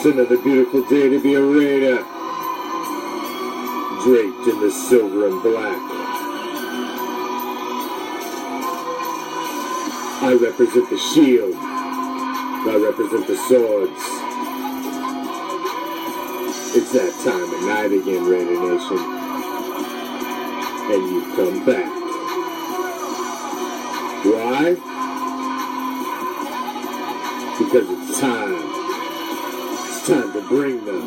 It's another beautiful day to be a Raider, draped in the silver and black. I represent the shield. I represent the swords. It's that time of night again, Raider Nation. And you've come back. Why? Because it's time. It's time to bring them.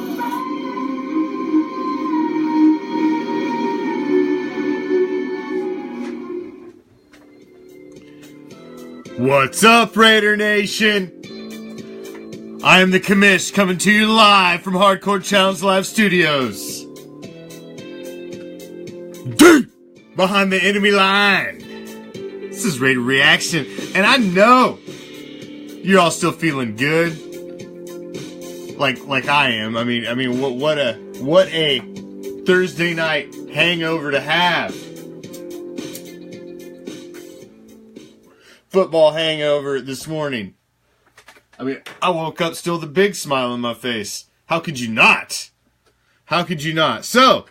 What's up, Raider Nation? I am the Commish, coming to you live from Hardcore Challenge Live Studios. Deep behind the enemy line. This is Raider Reaction, and I know you're all still feeling good. Like I am. I mean, what a Thursday night hangover to have. Football hangover this morning. I mean, I woke up still with a big smile on my face. How could you not? How could you not? So,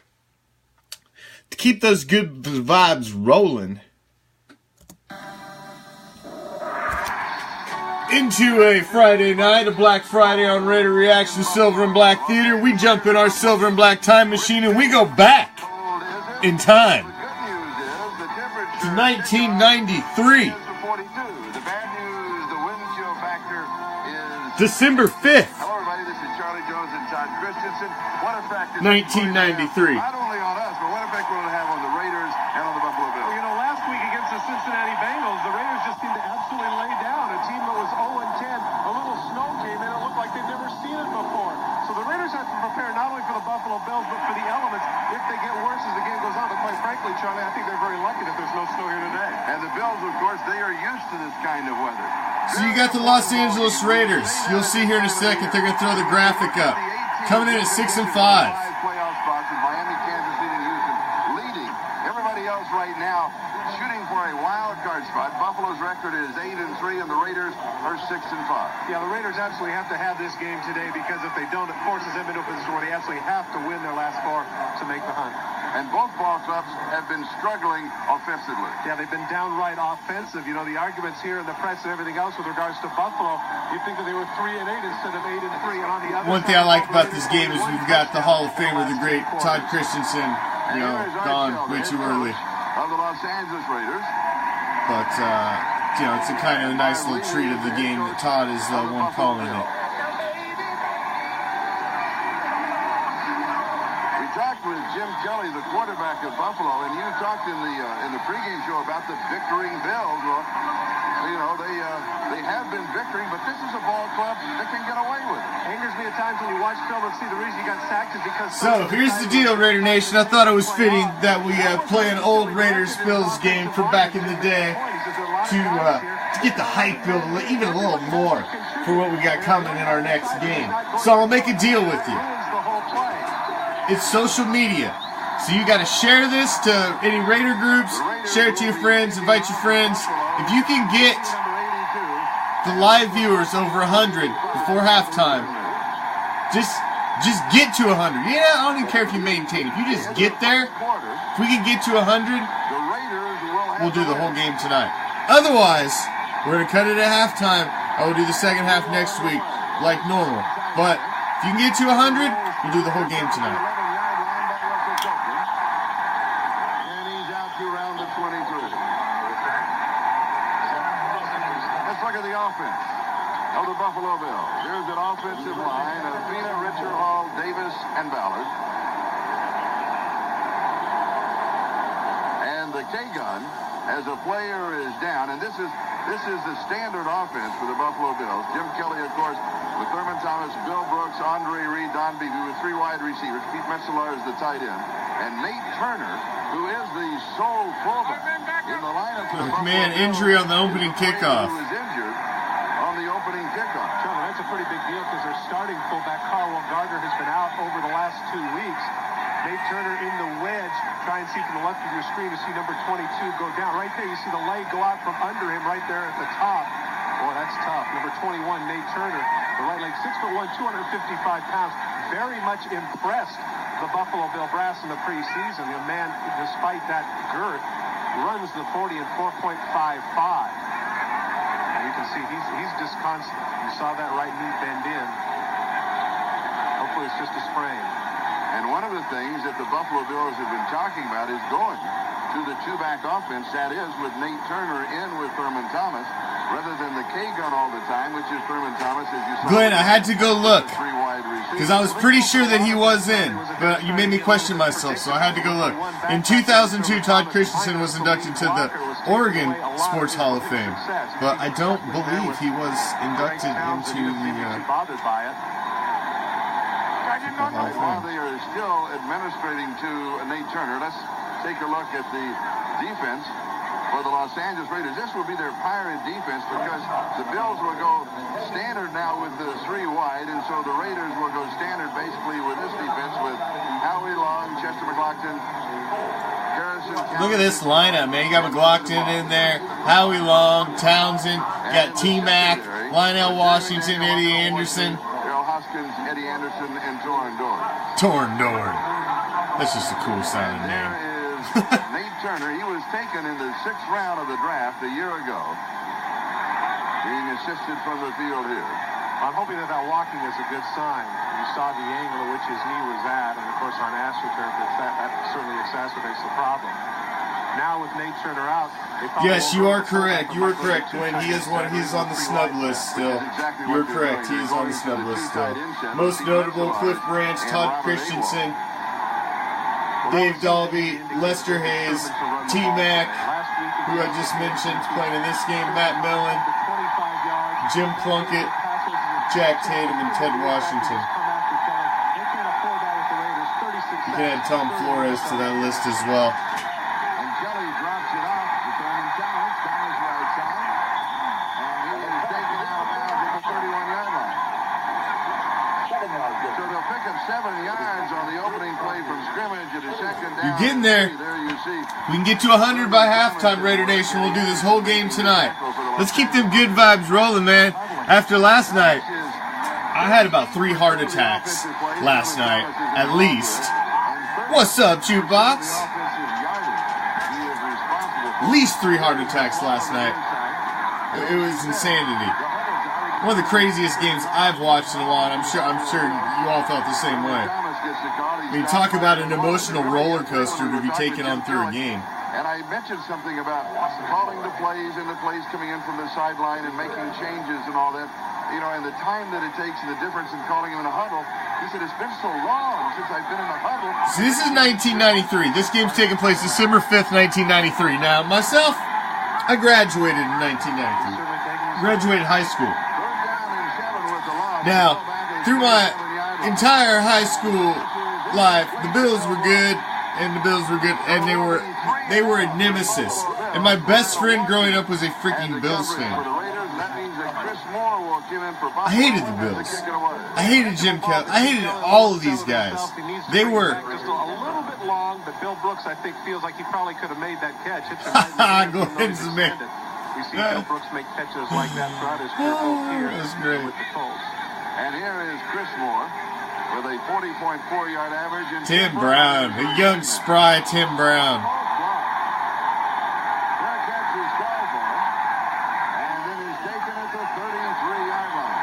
to keep those good vibes rolling, into a Friday night, a Black Friday on Raider Reaction Silver and Black Theater, we jump in our silver and black time machine and we go back in time to 1993. December 5th, 1993. Not only on us, but what effect will it have on the Raiders and on the Buffalo Bills? Well, you know, last week against the Cincinnati Bengals, the Raiders just seemed to absolutely lay down. A team that was 0-10, a little snow came in, it looked like they'd never seen it before. So the Raiders have to prepare not only for the Buffalo Bills, but for the elements if they get worse as the game goes on. But quite frankly, Charlie, I think they're very lucky that there's no snow here today. And the Bills, of course, they are used to this kind of weather. So you got the Los Angeles Raiders. You'll see here in a second. They're going to throw the graphic up. Coming in at 6-5. Playoff spots in Miami, Kansas City, and Houston, leading everybody else right now, shooting for a wild card spot. Buffalo's record is 8-3, and the Raiders are 6-5. Yeah, the Raiders absolutely have to have this game today because if they don't, it forces them into a position where they absolutely have to win their last four to make the hunt. And both ball clubs have been struggling offensively. Yeah, they've been downright offensive. You know, the arguments here in the press and everything else with regards to Buffalo, you'd think that they were 3-8 instead of 8-3. And on the other One thing I like about this game is we've got the Hall of Famer, the great Todd Christensen, gone way too early. Of the Los Angeles Raiders. But, it's a kind of a nice little treat of the game that Todd is the one calling it. With Jim Kelly, the quarterback of Buffalo, and you talked in the pregame show about the victoring Bills. Well, you know, they have been victoring, but this is a ball club that can get away with it. Angers me at times when you watch film and see the reason you got sacked is because... So, here's the deal, Raider Nation. I thought it was fitting that we play an old Raiders-Bills game from back in the day to get the hype build even a little more for what we got coming in our next game. So, I'll make a deal with you. It's social media. So you got to share this to any Raider groups, share it to your friends, invite your friends. If you can get the live viewers over 100 before halftime, just get to 100. Yeah, I don't even care if you maintain. If you just get there, if we can get to 100, we'll do the whole game tonight. Otherwise, we're going to cut it at halftime. I will do the second half next week like normal. But if you can get to 100, we'll do the whole game tonight. Offense of the Buffalo Bills. Here's an offensive line of Fina, Richard, Hall, Davis, and Ballard. And the K-gun as a player is down, and this is the standard offense for the Buffalo Bills. Jim Kelly, of course, with Thurman Thomas, Bill Brooks, Andre Reed, Don Beebe with 3 wide receivers. Pete Metzelaar is the tight end, and Nate Turner, who is the sole fullback in the lineup for the Buffalo Man, injury on the opening kickoff. Who was injured on the opening kickoff. Sean, that's a pretty big deal because their starting fullback, Carl Gardner, has been out over the last 2 weeks. Nate Turner in the wedge. Try and see from the left of your screen to see number 22 go down. Right there, you see the leg go out from under him right there at the top. Boy, that's tough. Number 21, Nate Turner, the right leg, 6'1", 255 pounds. Very much impressed the Buffalo Bill brass in the preseason. The man, despite that girth, runs the 40 in 4.55. And you can see he's just constant. You saw that right knee bend in. Hopefully it's just a sprain. And one of the things that the Buffalo Bills have been talking about is going to the 2-back offense. That is with Nate Turner in with Thurman Thomas, rather than the K-gun all the time, which is Thurman Thomas, as you saw. Glenn, I had to go look because I was pretty sure that he was in, but you made me question myself, so I had to go look. In 2002, Todd Christensen was inducted to the Oregon Sports Hall of Fame, but I don't believe he was inducted into the While they are still administrating to Nate Turner, let's take a look at the defense for the Los Angeles Raiders. This will be their pirate defense because the Bills will go standard now with the 3 wide, and so the Raiders will go standard basically with this defense with Howie Long, Chester McLaughlin, Harrison. Look at this lineup, man. You got McLaughlin in there, Howie Long, Townsend, got T-Mac, Lionel Washington, Eddie Anderson. Hoskins, Eddie Anderson, and Torn Dorn. Torn Dorn. That's just a cool sounding name. There is Nate Turner. He was taken in the 6th round of the draft a year ago, being assisted from the field here. I'm hoping that walking is a good sign. You saw the angle at which his knee was at, and of course on AstroTurf, that certainly exacerbates the problem. Now with Nate Turner out, yes, you are correct. You are correct, Glenn. He is He's on the snub list still. You're correct. He is on the snub list still. Most notable: Cliff Branch, Todd Christensen, Dave Dalby, Lester Hayes, T-Mac, who I just mentioned playing in this game, Matt Millen, Jim Plunkett, Jack Tatum, and Ted Washington. You can add Tom Flores to that list as well. You're getting there. We can get to 100 by halftime, Raider Nation. We'll do this whole game tonight. Let's keep them good vibes rolling, man. After last night, I had about 3 heart attacks last night, at least. What's up, Jukebox? At least 3 heart attacks last night. It was insanity. One of the craziest games I've watched in a while, and I'm sure you all felt the same way. I mean, talk about an emotional roller coaster to be taken on through a game. And I mentioned something about calling the plays and the plays coming in from the sideline and making changes and all that. You know, and the time that it takes and the difference in calling him in a huddle. He said, it's been so long since I've been in a huddle. So this is 1993. This game's taking place December 5th, 1993. Now, myself, I graduated in 1993. Graduated high school. Now, through my entire high school life, the Bills were good, and they were a nemesis. And my best friend growing up was a freaking Bills fan. I hated the Bills. I hated Jim Kelly. I hated all of these guys. They were just a little bit long, but Bill Brooks, I think, feels like he probably could have made that catch. Go ahead and submit. We see Bill Brooks make catches like that throughout his career. That's great. With the Colts. And here is Chris Moore with a 40.4-yard average. And Tim Brown, a young, spry Tim Brown. Their catch is called for, and it is taken at the 33-yard line.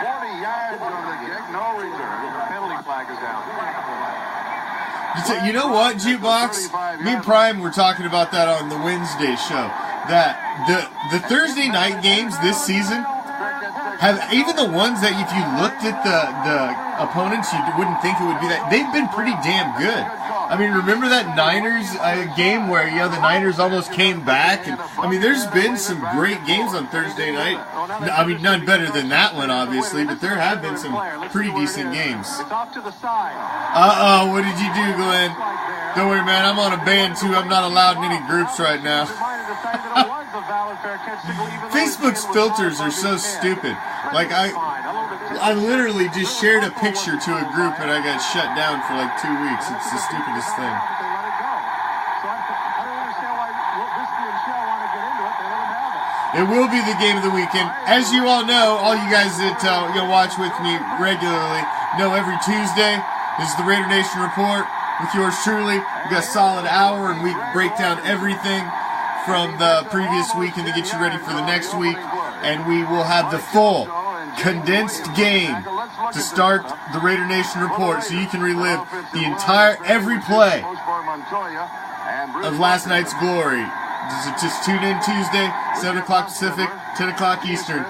40 yards on the kick, no return. Penalty flag is down. You know what, Jukebox? Me and Prime were talking about that on the Wednesday show. That the Thursday night games this season have, even the ones that if you looked at the opponents, you wouldn't think it would be that. They've been pretty damn good. I mean, remember that Niners game where, you know, the Niners almost came back? And I mean, there's been some great games on Thursday night. I mean, none better than that one, obviously, but there have been some pretty decent games. Uh-oh, what did you do, Glenn? Don't worry, man, I'm on a ban, too. I'm not allowed in any groups right now. Facebook's filters are so stupid. Like, I literally just shared a picture to a group and I got shut down for like 2 weeks. It's the stupidest thing. It will be the game of the weekend. As you all know, all you guys that watch with me regularly know every Tuesday is the Raider Nation Report with yours truly. We got a solid hour and we break down everything from the previous week and to get you ready for the next week. And we will have the full condensed game to start the Raider Nation Report so you can relive the entire, every play of last night's glory. Just tune in Tuesday, 7 o'clock Pacific, 10 o'clock Eastern.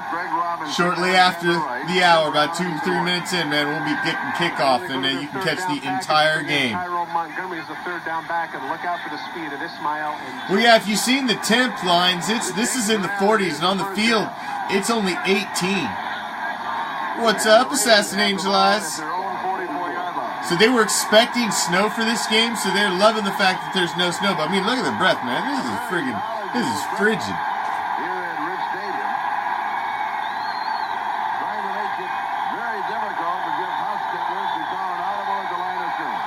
Shortly after the hour, about 2 or 3 minutes in, man, we'll be getting kickoff, and you can catch the entire game. Well, yeah, if you've seen the temp lines, this is in the 40s, and on the field, it's only 18. What's up, Assassin Angel Eyes? So they were expecting snow for this game, so they're loving the fact that there's no snow. But I mean, look at the breath, man. This is frigid. Here at Rich Stadium, trying to make it very difficult for Jeff Hostetler to call an audible at the line of scrimmage.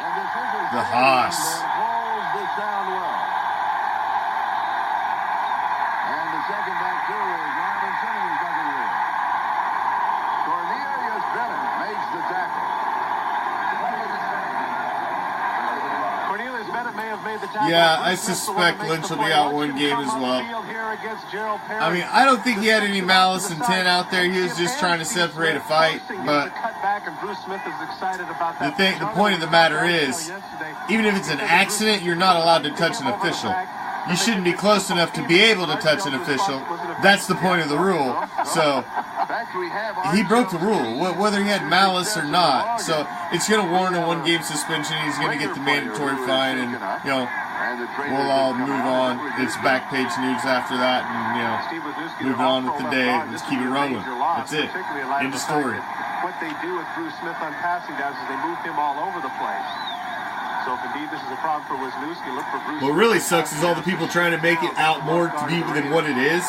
And this is The Haas. holds the sound well. And the second back too is Robinson in his second year. Cornelius Bennett makes the tackle. Cornelius Bennett may have made the tackle. Yeah, I suspect Lynch will be out one game as well. I mean, I don't think he had any malice intent out there. He was just trying to separate a fight. But the point of the matter is, even if it's an accident, you're not allowed to touch an official. You shouldn't be close enough to be able to touch an official. That's the point of the rule. So he broke the rule, whether he had malice or not. So it's going to warrant a one-game suspension. He's going to get the mandatory fine, and we'll all move on. It's back page news after that, and move on with the day. Let's keep it rolling. That's it. End of story. What they do with Bruce Smith on passing downs is they move him all over the place. So if indeed this is a problem for Wisniewski, look for Bruce. What really sucks is all the people trying to make it out more to be than what it is,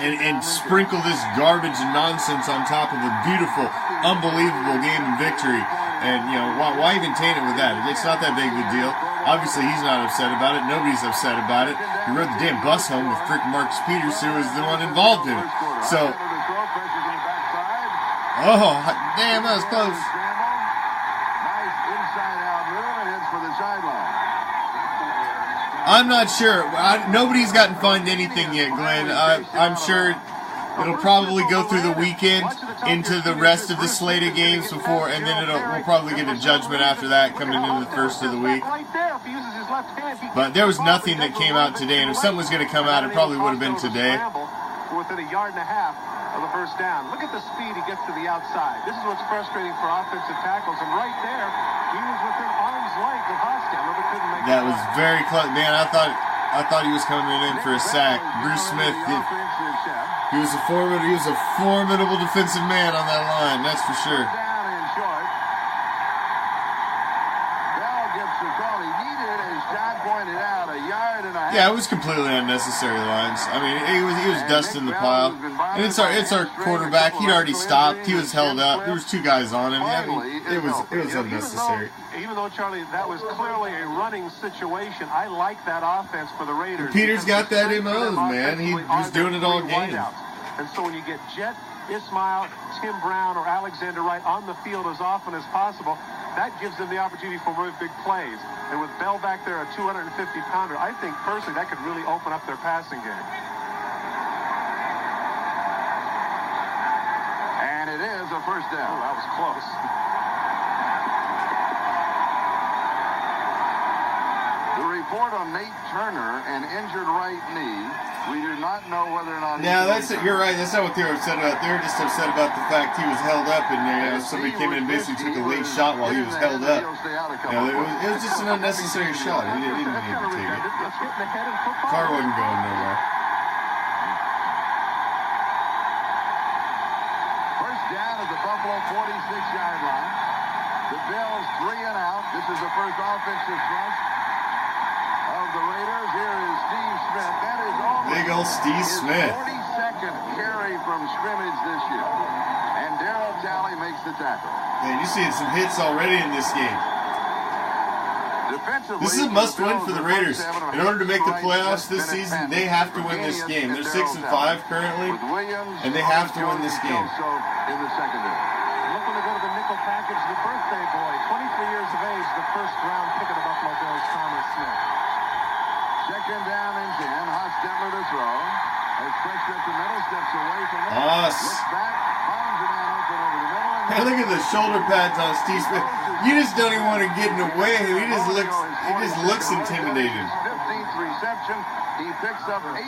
and sprinkle this garbage and nonsense on top of a beautiful, unbelievable game and victory. And why even taint it with that? It's not that big of a deal. Obviously, he's not upset about it. Nobody's upset about it. He rode the damn bus home with frickin' Marcus Peters, who was the one involved in it. So, oh damn, that was close. I'm not sure. Nobody's gotten fined anything yet, Glenn. I'm sure it'll probably go through the weekend into the rest of the slate of games before, and then we'll probably get a judgment after that coming into the first of the week. But there was nothing that came out today, and if something was going to come out, it probably would have been today. Within a yard and a half of the first down. Look at the speed he gets to the outside. This is what's frustrating for offensive tackles, and right there, he was within arm's length of Hostetler, but couldn't make it. That was very close. Man, I thought he was coming in for a sack. Bruce Smith, he was a formidable defensive man on that line, that's for sure. Yeah, it was completely unnecessary lines. I mean, he was dusting the pile, and it's our quarterback. He'd already stopped. He was held up. There was two guys on him. I mean, it was unnecessary. Even though Charlie, that was clearly a running situation, I like that offense for the Raiders. And Peter's got that MO, man. He was doing it all game. And so when you get Jet, Ismail, Tim Brown, or Alexander Wright on the field as often as possible, that gives them the opportunity for really big plays. And with Bell back there, a 250-pounder, I think personally that could really open up their passing game. And it is a first down. Oh, that was close. The report on Nate Turner, an injured right knee. We do not know whether or not. Yeah, you're right. That's not what they were upset about. They were just upset about the fact he was held up, and somebody came in and basically took a late shot while he was held up. It was just an unnecessary shot. He didn't need to take it. Car wasn't going nowhere. First down at the Buffalo 46-yard line. The Bills 3 and out. This is the first offensive thrust of the Raiders. Here is Steve Smith. That is almost big old Steve Smith. 42nd carry from scrimmage this year. And Darryl Talley makes the tackle. Man, you're seeing some hits already in this game. This is a must-win for the Raiders. In order to make the playoffs this season, they have to win this game. They're 6-5 currently, and they have to win this game. In the secondary. Looking to go to the nickel package, the birthday boy, 23 years of age, the first-round pick of the Buffalo Bills, Thomas Smith. Second down and 10. Hostetler to throw. Has pressure at the middle, steps away from it. Looks back, finds a man open over the middle. Hey, look at the shoulder pads on Steve Smith. You just don't even want to get in the way. He just looks intimidated. 15th reception. He picks up 18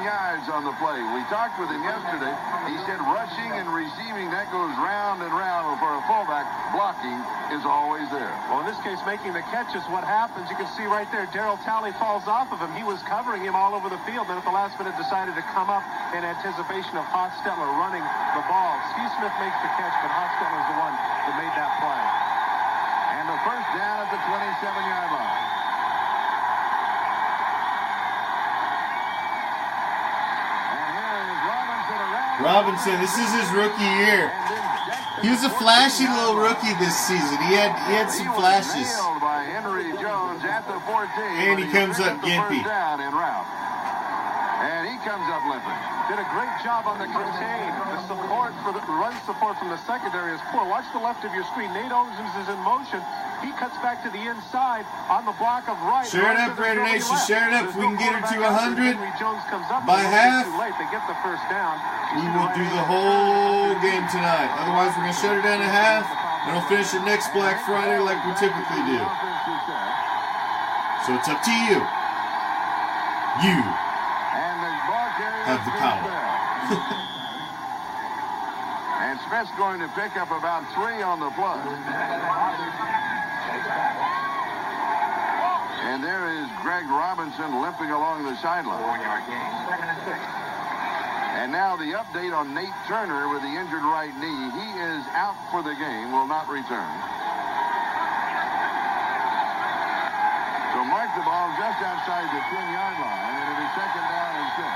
yards on the play. We talked with him yesterday. He said rushing and receiving, that goes round and round. For a fullback, blocking is always there. Well, in this case, making the catch is what happens. You can see right there, Darryl Talley falls off of him. He was covering him all over the field, and at the last minute decided to come up in anticipation of Hostetler running the ball. Steve Smith makes the catch, but Hostetler's the one that made that play. And the first down at the 27-yard line. Robinson, this is his rookie year. He was a flashy little rookie this season. He had some flashes. By Henry Jones at the 14, and he comes up gimpy. And he comes up limping. Did a great job on the contain. The support for the run support from the secondary is poor. Watch the left of your screen. Nate Owens is in motion. He cuts back to the inside on the block of right. Share it up, Raider Nation. Share it up. If we can get her to 100 by half, they get the first down. We will do the whole game tonight. Otherwise, we're going to shut her down at half, and we'll finish it next Black Friday like we typically do. So it's up to you. You have the power. And Smith's going to pick up about 3 on the plus. And there is Greg Robinson limping along the sideline. 4-yard gain, 2nd and 6. And now the update on Nate Turner with the injured right knee. He is out for the game, will not return. So mark the ball just outside the 10-yard line, and it'll be 2nd down and 6.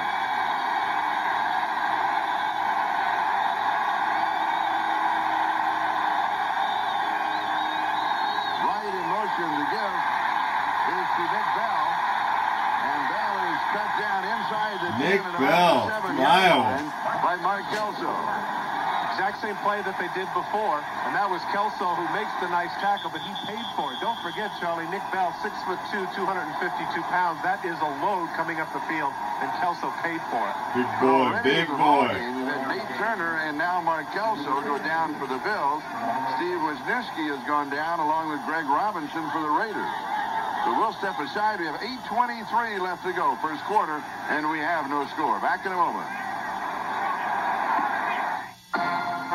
Right in motion to give is to Nick Bell. And Bell is cut down inside the 10. Nick Bell, Iowa. By Mark Kelso. Exact same play that they did before, and that was Kelso who makes the nice tackle, but he paid for it. Don't forget, Charlie, Nick Bell, 6'2", 252 pounds. That is a load coming up the field, and Kelso paid for it. Big boy, big boy. Nate Turner and now Mark Kelso go down for the Bills. Steve Wisniewski has gone down along with Greg Robinson for the Raiders. So we'll step aside. We have 8:23 left to go, first quarter, and we have no score. Back in a moment.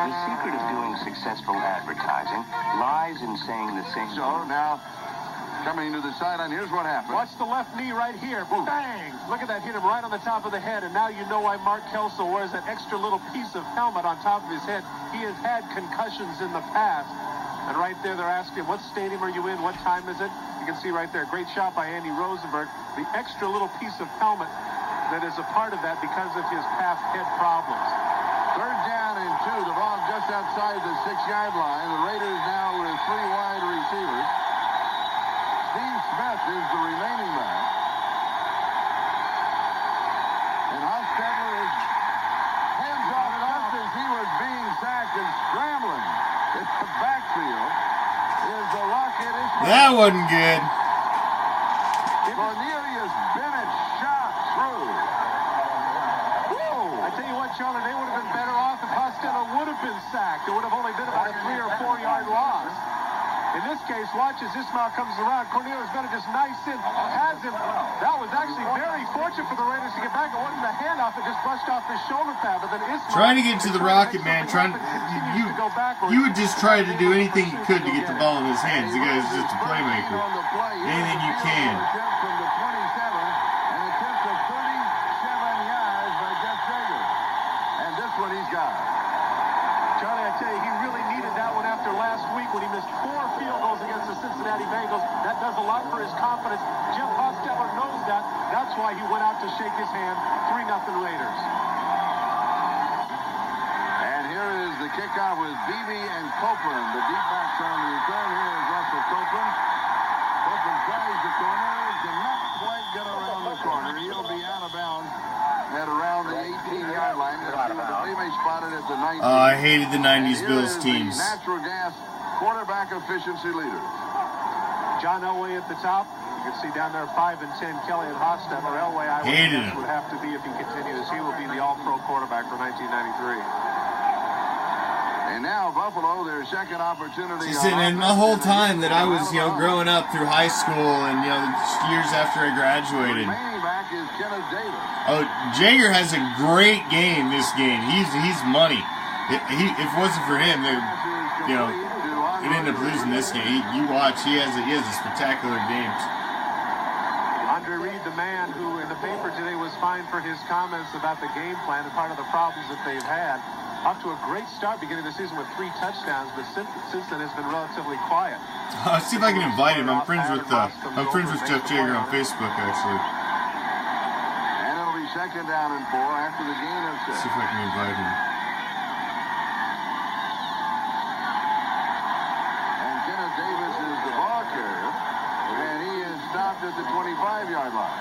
The secret of doing successful advertising lies in saying the same. So now, coming to the sideline, here's what happened. Watch the left knee right here. Ooh. Bang! Look at that, hit him right on the top of the head, and now you know why Mark Kelso wears that extra little piece of helmet on top of his head. He has had concussions in the past. And right there, they're asking, what stadium are you in? What time is it? You can see right there, great shot by Andy Rosenberg. The extra little piece of helmet that is a part of that because of his past head problems. 3rd down and 2. The ball just outside the 6-yard line. The Raiders now with 3 wide receivers. Steve Smith is the remaining back. And Hostetler is hands off just as he was being sacked and scrambling. It's the backfield. Is the rocket issue. That wasn't good. Cornelius Bennett shot through. I tell you what, Charlie, they would have been better off if Hostetler would have been sacked. It would have only been about a 3 or 4 yard loss. In this case, watch as Ismail comes around. Cornelius better just nice in, has him. That was actually very fortunate for the Raiders to get back. It wasn't a handoff, it just brushed off his shoulder pad. But then Ismail trying to get to the Rocket, man. You would just try to do anything you could to get the ball in his hands. The guy's just a playmaker. Anything you can. From the 27, an attempt of 37 yards by Jeff Jaeger. And this one he's got. Charlie, I tell you, he really needed that one after last week when he missed 4 field goals against the Cincinnati Bengals. That does a lot for his confidence. Jim Hostetler knows that. That's why he went out to shake his hand. 3-0 Raiders. And here is the kickoff with Beebe and Copeland. The deep backs on the return. Here is Russell Copeland. Copeland tries the corner. Cannot quite get around the corner. He'll be out of bounds at around the 18-yard line. They may spot it at the 19. I hated the 90s Bills teams. The natural gas quarterback efficiency leader. John Elway at the top. You can see down there 5 and 10, Kelly and Hostetler. Elway, I would guess, would have to be, if he continues, he will be the all-pro quarterback for 1993. And now Buffalo, their second opportunity. And the whole time that I was, growing up through high school and, years after I graduated. Remaining back is Kenneth Davis. Oh, Jaeger has a great game this game. He's money. If it wasn't for him, they ended up losing this game. You watch, he has a spectacular game. Andre Reed, the man who in the paper today was fined for his comments about the game plan and part of the problems that they've had. Off to a great start beginning of the season with 3 touchdowns, but since then has been relatively quiet. See if I can invite him. I'm friends with Jeff Jaeger on Facebook, actually. And it'll be 2nd down and 4 after the gain of 6. See if I can invite him. And Kenneth Davis is the ball carrier, and he is stopped at the 25-yard line.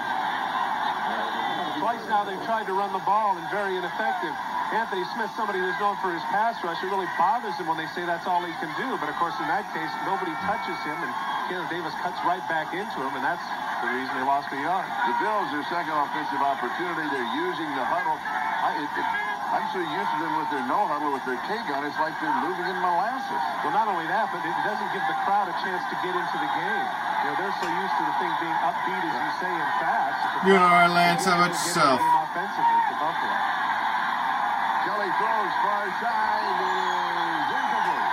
Twice now they've tried to run the ball and very ineffective. Anthony Smith, somebody who's known for his pass rush, it really bothers him when they say that's all he can do. But, of course, in that case, nobody touches him, and Kenneth Davis cuts right back into him, and that's the reason they lost a yard. The Bills, their second offensive opportunity, they're using the huddle. I'm so used to them with their no huddle, with their K-gun, it's like they're moving in molasses. Well, not only that, but it doesn't give the crowd a chance to get into the game. They're so used to the thing being upbeat, as you say, and fast. You all right, Lance? How about yourself? Offensively to Buffalo. Kelly throws far side. It is incomplete.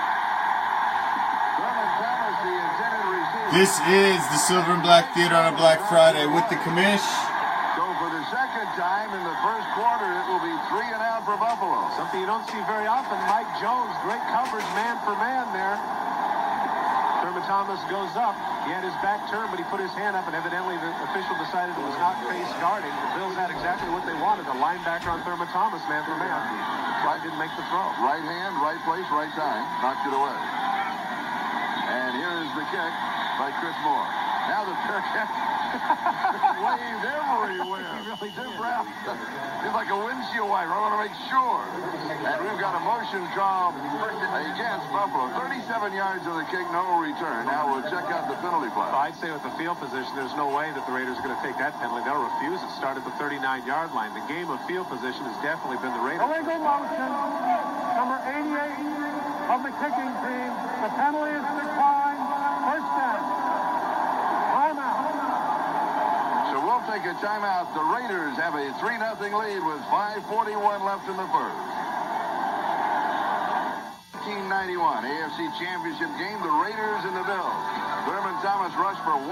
Thurman Thomas, the intended receiver. This is the Silver and Black Theater on a Black Friday with the Commish. So for the second time in the first quarter, it will be 3 and out for Buffalo. Something you don't see very often. Mike Jones, great coverage, man for man there. Thurman Thomas goes up. He had his back turned, but he put his hand up, and evidently the official decided it was not face guarding. The Bills had exactly what they wanted, a linebacker on Thurman Thomas, man for man. Try didn't make the throw. Right hand, right place, right time. Knocked it away. And here is the kick by Chris Moore. Now the Bearcats waved everywhere. Jim Brown, he's like a windshield wiper. I want to make sure. And we've got a motion call against Buffalo. 37 yards of the kick, no return. Now we'll check out the penalty flag. I'd say with the field position, there's no way that the Raiders are going to take that penalty. They'll refuse it. Start at the 39-yard line. The game of field position has definitely been the Raiders. Illegal motion, number 88 of the kicking team. The penalty is declined. First down. Timeout. So we'll take a timeout. The Raiders have a 3-0 lead with 5:41 left in the first. 1991 AFC Championship game, the Raiders and the Bills. Thurman Thomas rushed for 138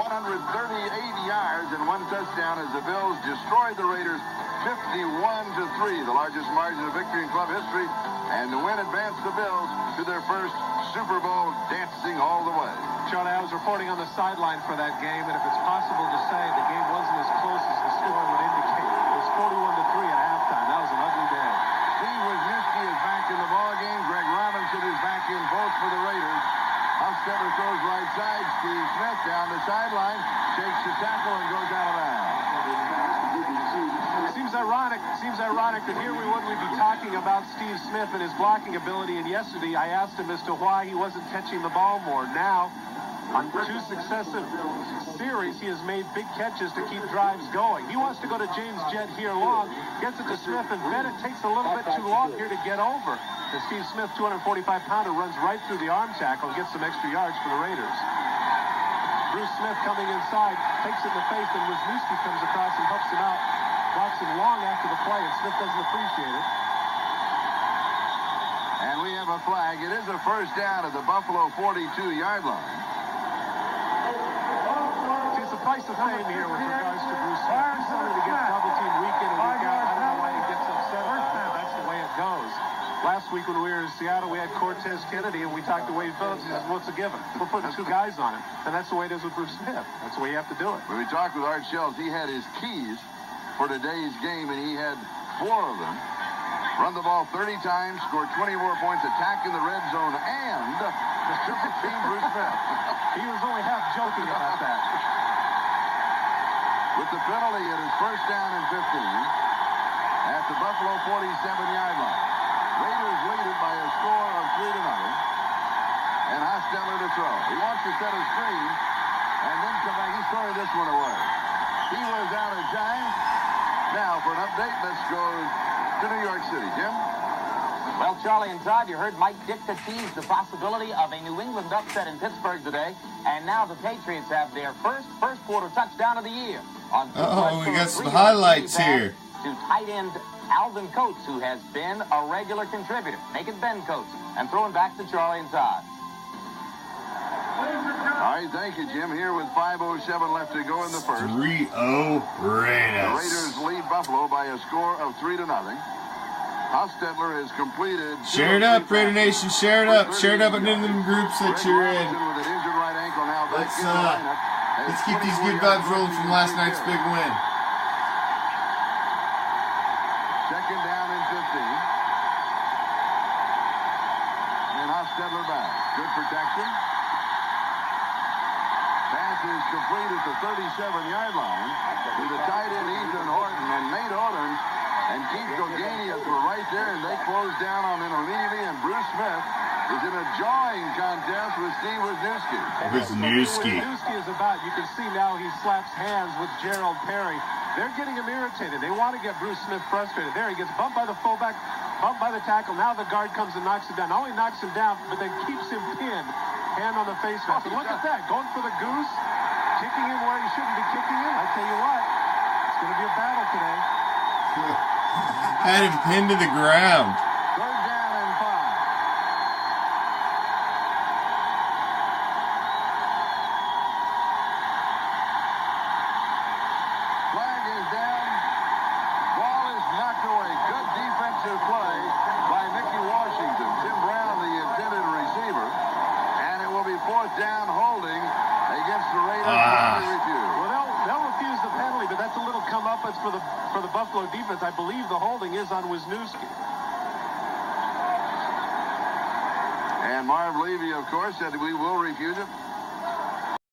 yards and 1 touchdown as the Bills destroyed the Raiders 51-3, the largest margin of victory in club history, and the win advanced the Bills to their first Super Bowl, dancing all the way. Charlie, I was reporting on the sideline for that game, and if it's possible to say, the game wasn't as close as the score would indicate. It was 41-3 at halftime. That was an ugly day. Steve Wisniewski is back in the ballgame. Greg Robinson is back in both for the Raiders. Hostetler throws right side. Steve Smith down the sideline, shakes the tackle and goes out of bounds. Seems ironic that here we would be talking about Steve Smith and his blocking ability, and yesterday I asked him as to why he wasn't catching the ball more. Now, on 2 successive series, he has made big catches to keep drives going. He wants to go to James Jett here long, gets it to Smith, and Bennett takes a little bit too long here to get over. And Steve Smith, 245-pounder, runs right through the arm tackle and gets some extra yards for the Raiders. Bruce Smith coming inside, takes it in the face, and Wisniewski comes across and helps him out. Blocks him long after the play, and Smith doesn't appreciate it. And we have a flag. It is a first down at the Buffalo 42-yard line. It's a price of fame here with regards to Bruce Smith. He's somebody that gets double teamed week in and week out. I don't know why he gets upset about it, but that's the way it goes. Last week when we were in Seattle, we had Cortez Kennedy, and we talked to Wade Phillips. He says, what's a given? We're putting two guys on it. And that's the way it is with Bruce Smith. That's the way you have to do it. When we talked with Art Shells, he had his keys for today's game, and he had 4 of them. Run the ball 30 times, scored 20 more points, attack in the red zone, and triple team Bruce Smith. He was only half joking about that. With the penalty, it is first down and 15 at the Buffalo 47-yard line. Raiders lead it by a score of 3-0. And Hostetler to throw. He wants to set a screen and then come back. He scored this one away. He was out of time. Now for an update, let's go to New York City. Jim? Well, Charlie and Todd, you heard Mike Ditka tease the possibility of a New England upset in Pittsburgh today. And now the Patriots have their first quarter touchdown of the year. We got some highlights here. To tight end Alvin Coates, who has been a regular contributor. Make it Ben Coates. And throwing back to Charlie and Todd. All right, thank you, Jim. Here with 5:07 left to go in the first. 3-0 Raiders. The Raiders lead Buffalo by a score of 3-0. Hostetler has completed. Share it up, Raider Nation. Share it up. Share it up in the groups that you're in. Let's keep these good vibes rolling from last night's big win. Second down and 15. And Hostetler back. Good protection. Pass is complete at the 37-yard line to the tight end Ethan Horton, and Nate Orleans and Keith Gogania were right there, and they closed down on him immediately, and Bruce Smith is in a jawing contest with Steve Wisniewski. Wisniewski is about, you can see now he slaps hands with Gerald Perry. They're getting him irritated. They want to get Bruce Smith frustrated. There he gets bumped by the fullback, bumped by the tackle. Now the guard comes and knocks him down. Not only knocks him down, but then keeps him pinned. Hand on the face mask. And look at that, going for the goose, kicking him where he shouldn't be kicking him. I tell you what, it's going to be a battle today. Had him pinned to the ground. Third down and 5. Flag is down. Ball is knocked away. Good defensive play by Mickey Washington. Tim Brown, the intended receiver. And it will be fourth down holding against the Raiders. Well, they'll refuse the penalty, but that's a little comeuppance for the Buffalo defense. I believe the holding is on Wisniewski. And Marv Levy, of course, said we will refuse it.